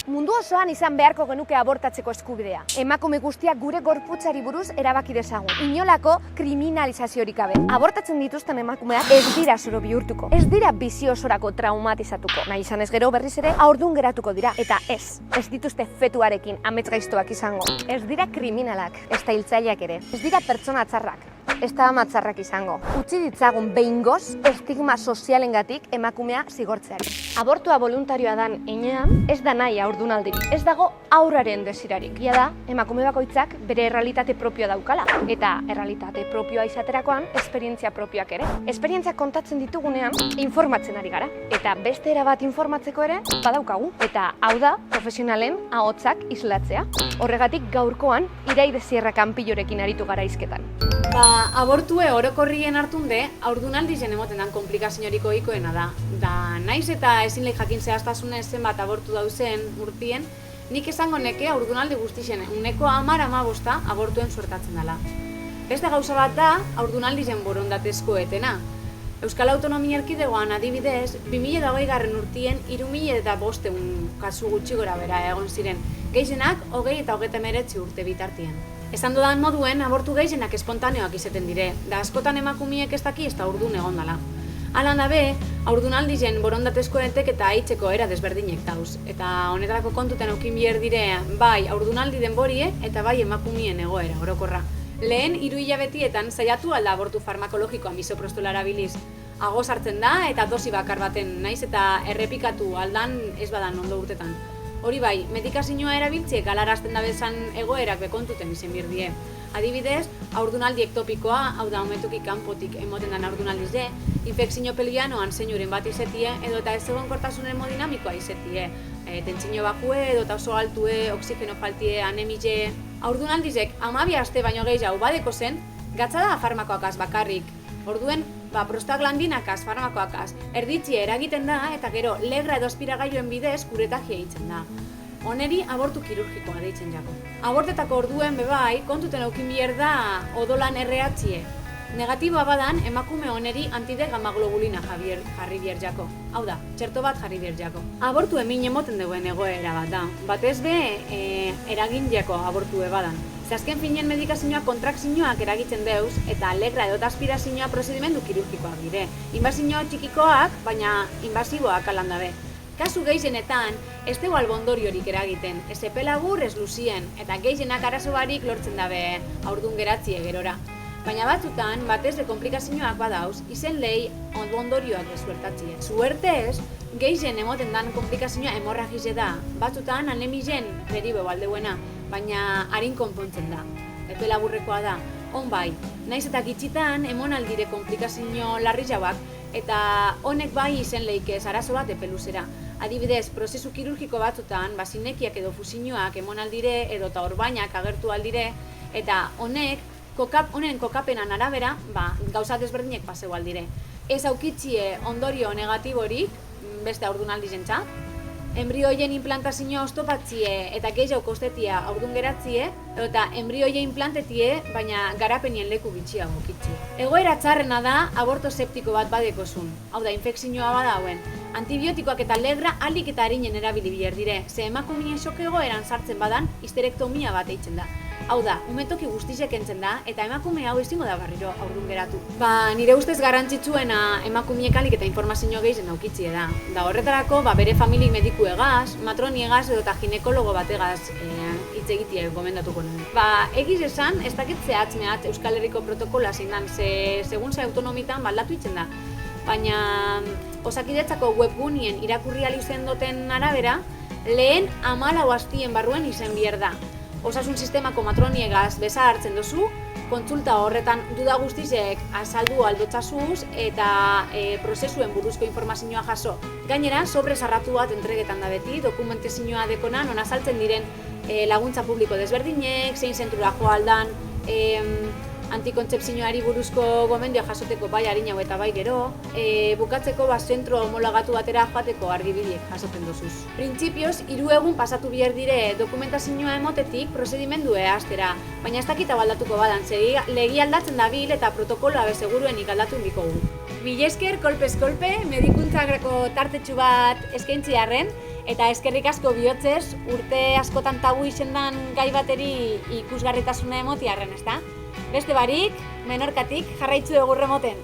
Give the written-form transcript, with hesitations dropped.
Mundu osoan izan beharko genuke abortatzeko eskubidea. Emakume guztiak gure gorputzari buruz erabaki dezagun. Inolako kriminalizaziorik gabe. Abortatzen dituzten emakumeak ez dira zoro bihurtuko. Ez dira bizi osorako traumatizatuko. Nahi izan ez gero berriz ere haurdun geratuko dira. Eta ez dituzte fetuarekin amets gaiztoak izango. Ez dira kriminalak, ez da hiltzaileak ere. Ez dira pertsona txarrak. Ez da amatzarrak izango. Utzi ditzagun behingoz estigma sozialengatik emakumea zigortzeari. Abortua voluntarioa dan heinean, ez da nahi haurdunaldirik. Ez dago haurraren desirarik. Ia da, emakume bakoitzak bere errealitate propioa daukala. Eta errealitate propioa izaterakoan, esperientzia propioak ere. Esperientziak kontatzen ditugunean, informatzen ari gara. Eta beste erabat informatzeko ere, badaukagu. Eta hau da, profesionalen ahotsak islatzea. Horregatik gaurkoan, Iraide Sierra kanpillorekin aritu gara hizketan. Abortue orokorrien hartunde, haurdunaldizen emoten dan komplikaziorik ohikoena da. Da, naiz eta ezin lehi jakin zehaztasunez zenbat abortu dauzen urtien, nik esango neke haurdunaldi guztixen uneko 10-15 abortuen suertatzen dela. Beste gauza bat da, haurdunaldizen borondatezko etena. Euskal Autonomia Erkidegoan adibidez, 2020 urtien 3.500 kasu gutxi gora bera egon ziren, gehienak 20 eta 29 urte bitartien. Esan dudan moduen, abortu gehienak espontaneoak izaten dire, da askotan emakumiek ez daki ez da haurdun egon dela. Hala da be, haurdunaldizen borondatezko etek eta aitzeko era desberdinek dauz. Eta honetarako kontuten aukin biher dire, bai haurdunaldi denborie eta bai emakumien egoera, orokorra. Lehen, 3 hilabetietan saiatu alda abortu farmakologikoa misoprostola erabiliz. Ago sartzen da eta dosi bakar baten naiz eta errepikatu aldan ez badan ondo urtetan. Hori bai, medikazioa erabiltziek galarazten dabezan egoerak bekontuten izen birdie. Adibidez, haurdunaldi ektopikoa, hau da umetuki kanpotik emoten den haurdunaldize, infekzio pelianoan zeinuren bat izetie, edo eta ez egonkortasun hemodinamikoa izetie, tentsio bakue, edo eta oso altue, oksigeno faltie, anemize. Haurdunaldizek 12 aste baino gehiago badeko zen, gatza da farmakoakaz bakarrik. Orduen, prostaglandinakaz, farmakoakaz, erditzie eragiten da eta gero legra edo aspiragailuen bidez kuretagia eitzen da. Oneri abortu kirurgikoa deitzen jako. Abortetako orduen bebai, kontuten aukin biher da odolan RH. Negatiboa badan, emakume oneri antide-gammaglobulina jarri biher jako. Hau da, txerto bat jarri biher jako. Abortu emin emoten duen egoera bat da. Batez be, eragin jako abortue badan. Azken finien medikazioa kontrakzioak eragitzen deuz eta legra edo aspirazioa prozedimendu kirurgikoak dire. Inbazioa txikikoak, baina inbasiboak alan dabe. Kasu gehienetan, ez deu albondoriorik eragiten, ez epelagur ez luzien, eta gehienak arazo barik lortzen dabe haurdun geratzie gerora. Baina batzutan, batez de komplikazioak badauz, izen lehi albondorioak ezuertatzie. Zuertez, gehien emoten dan komplikazioa hemorragize da, batzutan anemizen deribe baldeuena, baina harin konpontzen da. Epe laburrekoa da, on bai, naiz eta gitxitan emonaldire komplikazio larri jauak, eta honek bai izen leikez arazo bat epe luzera. Adibidez, prozesu kirurgiko batzutan, basinekiak edo fusioak emonaldire edo eta orbainak agertu aldire, eta honek, honen kokapenan arabera, gauza desberdinek paseu aldire. Ez aukitzie ondorio negatiborik, beste haurdunaldizentzat, embrioien implantazioa oztopatzie eta gehiago kostetia haurdun geratzie, eta embrioien implantetie, baina garapenien leku bitxiago kitzie. Egoera txarrena da aborto septiko bat badekozun, hau da infekzioa badauen. Antibiotikoak eta legra alik eta harinen erabili biher dire, ze emakumien sok egoeran sartzen badan, histerektomia bat eitzen da. Hau da, umetoki guztizek entzen da, eta emakume hau ezingo da barriro haurdun geratu. Nire ustez garrantzitsuena emakumiek alik eta informazio gehien aukitzie da. Da horretarako, bere familik mediku egaz, matroni egaz edo eta ginekologo bat egaz hitz egitea gomendatuko nuen. Egiz esan, ez dakit zehatz mehatz Euskal Herriko protokola zein dan, segun ze autonomitan baldatu itzen da. Baina Osakidetzako webgunien irakurri alizen duten arabera, lehen 14 astien barruen izen biher da. Osasun sistemako matroniegaz beza hartzen duzu, kontsulta horretan duda guztizek azaldu aldotzazuz eta prozesuen buruzko informazioa jaso. Gainera, sobre sarratu bat entregetan da beti, dokumentazioa dekonan, non azaltzen diren laguntza publiko desberdinek, zein zentrura joaldan, antikontzepzioari buruzko gomendioa jasoteko bai harinau eta bai gero, bukatzeko zentro homologatu batera joateko argibideak jasotzen dozuz. Printzipioz, 3 egun pasatu behar dire dokumentazioa emotetik prozedimendua hastera, baina ez dakita baldatuko badan, legi aldatzen dabil eta protokoloa seguruenik aldatu dikogu. Mila esker, kolpez kolpe, medikuntzako tartetxu bat eskaintzi arren, eta eskerrik asko bihotzez, urte askotan tabu izendan gai bateri ikusgarritasuna emoti arren, ezta? Beste barik, Menorkatik jarraitzu egurre moten.